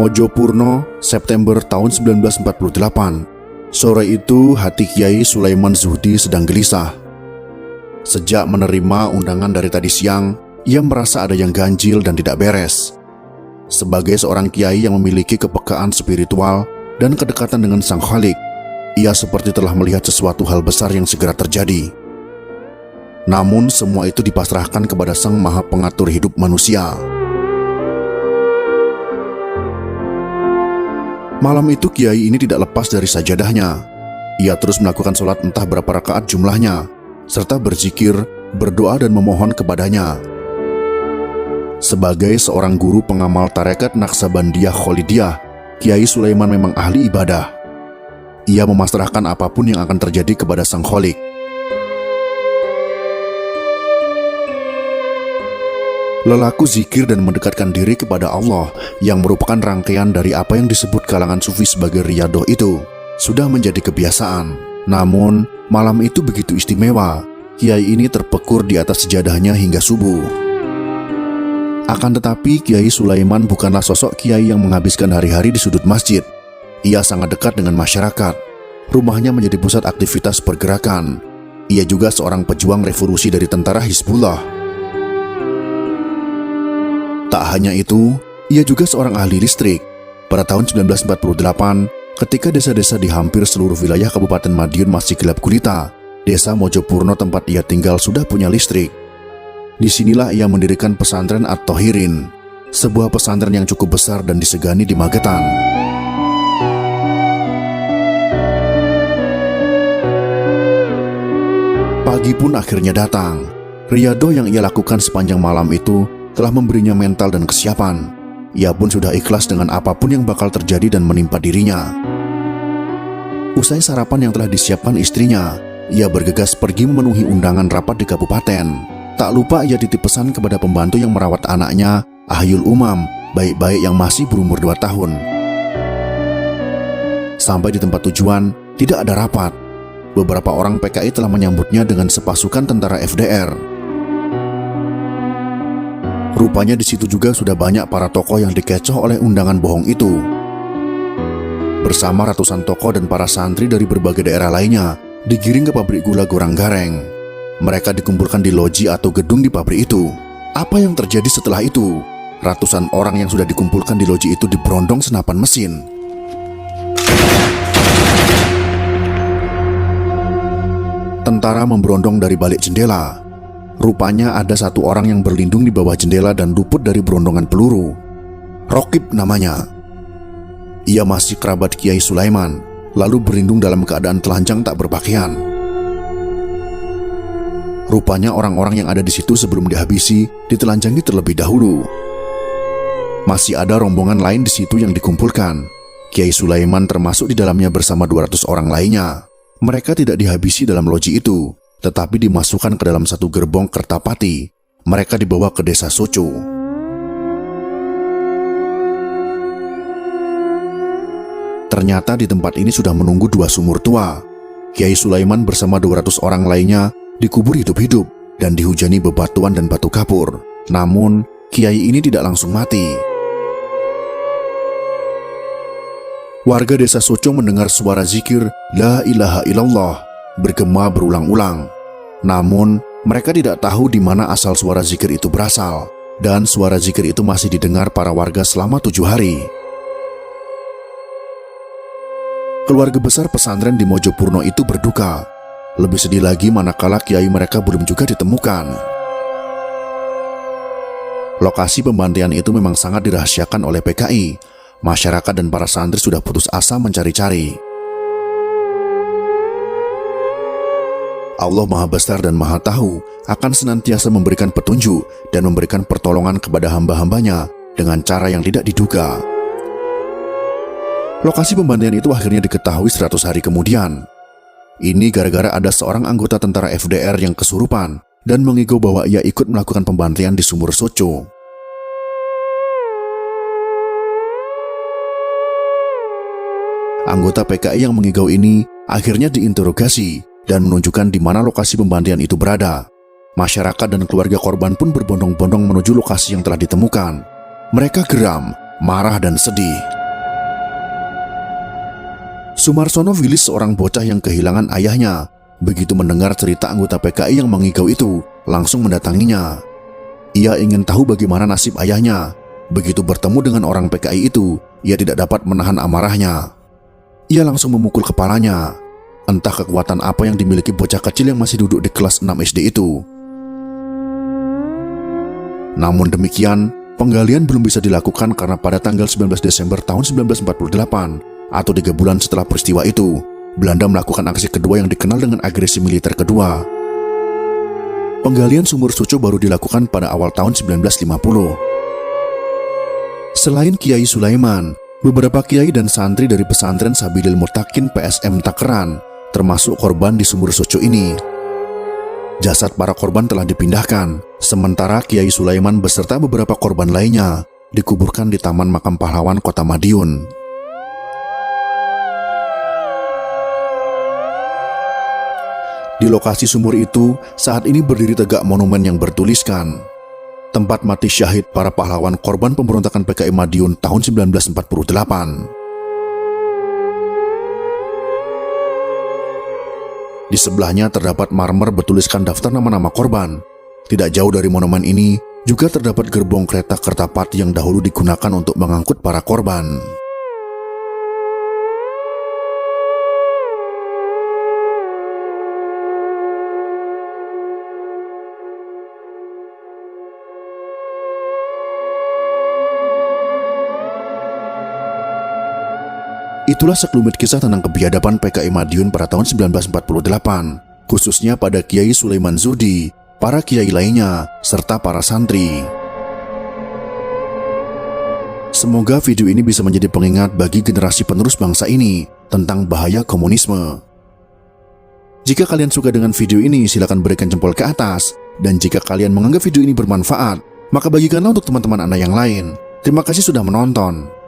Mojopurno, September tahun 1948. Sore itu hati Kiai Sulaiman Zuhdi sedang gelisah. Sejak menerima undangan dari tadi siang, ia merasa ada yang ganjil dan tidak beres. Sebagai seorang kiai yang memiliki kepekaan spiritual dan kedekatan dengan Sang Khalik, ia seperti telah melihat sesuatu hal besar yang segera terjadi. Namun semua itu dipasrahkan kepada Sang Maha Pengatur hidup manusia. Malam itu kiai ini tidak lepas dari sajadahnya. Ia terus melakukan sholat entah berapa rakaat jumlahnya, serta berzikir, berdoa dan memohon kepadanya. Sebagai seorang guru pengamal tarekat Naqsabandiyah Kholidiyah, Kiai Sulaiman memang ahli ibadah. Ia memasrahkan apapun yang akan terjadi kepada Sang Khalik. Lelaku zikir dan mendekatkan diri kepada Allah yang merupakan rangkaian dari apa yang disebut kalangan sufi sebagai riyadoh itu sudah menjadi kebiasaan. Namun, malam itu begitu istimewa. Kiai ini terpekur di atas sejadahnya hingga subuh. Akan tetapi, Kiai Sulaiman bukanlah sosok kiai yang menghabiskan hari-hari di sudut masjid. Ia sangat dekat dengan masyarakat. Rumahnya menjadi pusat aktivitas pergerakan. Ia juga seorang pejuang revolusi dari tentara Hizbullah. Tak hanya itu, ia juga seorang ahli listrik. Pada tahun 1948, ketika desa-desa di hampir seluruh wilayah Kabupaten Madiun masih gelap gulita, desa Mojopurno tempat ia tinggal sudah punya listrik. Disinilah ia mendirikan pesantren At-Thohirin, sebuah pesantren yang cukup besar dan disegani di Magetan. Pagi pun akhirnya datang. Riyadoh yang ia lakukan sepanjang malam itu telah memberinya mental dan kesiapan. Ia pun sudah ikhlas dengan apapun yang bakal terjadi dan menimpa dirinya. Usai sarapan yang telah disiapkan istrinya, ia bergegas pergi memenuhi undangan rapat di kabupaten. Tak lupa ia titip pesan kepada pembantu yang merawat anaknya, Ahyul Umam, baik-baik yang masih berumur 2 tahun. Sampai di tempat tujuan, tidak ada rapat. Beberapa orang PKI telah menyambutnya dengan sepasukan tentara FDR. Rupanya di situ juga sudah banyak para tokoh yang dikecoh oleh undangan bohong itu. Bersama ratusan tokoh dan para santri dari berbagai daerah lainnya, digiring ke pabrik gula Goranggareng. Mereka dikumpulkan di loji atau gedung di pabrik itu. Apa yang terjadi setelah itu? Ratusan orang yang sudah dikumpulkan di loji itu diberondong senapan mesin. Tentara memberondong dari balik jendela. Rupanya ada satu orang yang berlindung di bawah jendela dan luput dari berondongan peluru. Rokib namanya. Ia masih kerabat Kiai Sulaiman, lalu berlindung dalam keadaan telanjang tak berpakaian. Rupanya orang-orang yang ada di situ sebelum dihabisi ditelanjangi terlebih dahulu. Masih ada rombongan lain di situ yang dikumpulkan. Kiai Sulaiman termasuk di dalamnya bersama 200 orang lainnya. Mereka tidak dihabisi dalam loji itu, tetapi dimasukkan ke dalam satu gerbong Kertapati. Mereka dibawa ke desa Soco. Ternyata di tempat ini sudah menunggu 2 sumur tua. Kiai Sulaiman bersama 200 orang lainnya dikubur hidup-hidup dan dihujani bebatuan dan batu kapur. Namun, kiai ini tidak langsung mati. Warga desa Soco mendengar suara zikir La ilaha illallah bergema berulang-ulang. Namun, mereka tidak tahu di mana asal suara zikir itu berasal, dan suara zikir itu masih didengar para warga selama 7 hari. Keluarga besar pesantren di Mojopurno itu berduka. Lebih sedih lagi manakala kiai mereka belum juga ditemukan. Lokasi pembantaian itu memang sangat dirahasiakan oleh PKI. Masyarakat dan para santri sudah putus asa mencari-cari. Allah Maha Besar dan Maha Tahu akan senantiasa memberikan petunjuk dan memberikan pertolongan kepada hamba-hambanya dengan cara yang tidak diduga. Lokasi pembantaian itu akhirnya diketahui 100 hari kemudian. Ini gara-gara ada seorang anggota tentara FDR yang kesurupan dan mengigau bahwa ia ikut melakukan pembantaian di sumur Soco. Anggota PKI yang mengigau ini akhirnya diinterogasi dan menunjukkan di mana lokasi pembantaian itu berada. Masyarakat dan keluarga korban pun berbondong-bondong menuju lokasi yang telah ditemukan. Mereka geram marah dan sedih. Sumarsono Wilis, seorang bocah yang kehilangan ayahnya, begitu mendengar cerita anggota PKI yang mengigau itu, langsung mendatanginya. Ia ingin tahu bagaimana nasib ayahnya. Begitu bertemu dengan orang PKI itu, ia tidak dapat menahan amarahnya. Ia langsung memukul kepalanya. Entah kekuatan apa yang dimiliki bocah kecil yang masih duduk di kelas 6 SD itu. Namun demikian, penggalian belum bisa dilakukan karena pada tanggal 19 Desember tahun 1948 atau 3 bulan setelah peristiwa itu, Belanda melakukan aksi kedua yang dikenal dengan agresi militer kedua. Penggalian sumur Suco baru dilakukan pada awal tahun 1950. Selain Kiai Sulaiman, beberapa kiai dan santri dari pesantren Sabilil Mutakin PSM Takeran termasuk korban di sumur Suco ini. Jasad para korban telah dipindahkan, sementara Kiai Sulaiman beserta beberapa korban lainnya dikuburkan di Taman Makam Pahlawan Kota Madiun. Di lokasi sumur itu, saat ini berdiri tegak monumen yang bertuliskan tempat mati syahid para pahlawan korban pemberontakan PKI Madiun tahun 1948. Di sebelahnya terdapat marmer bertuliskan daftar nama-nama korban. Tidak jauh dari monumen ini juga terdapat gerbong kereta Kertapati yang dahulu digunakan untuk mengangkut para korban. Itulah sekelumit kisah tentang kebiadaban PKI Madiun pada tahun 1948, khususnya pada Kiai Sulaiman Zuhdi, para kiai lainnya, serta para santri. Semoga video ini bisa menjadi pengingat bagi generasi penerus bangsa ini tentang bahaya komunisme. Jika kalian suka dengan video ini, silakan berikan jempol ke atas. Dan jika kalian menganggap video ini bermanfaat, maka bagikanlah untuk teman-teman Anda yang lain. Terima kasih sudah menonton.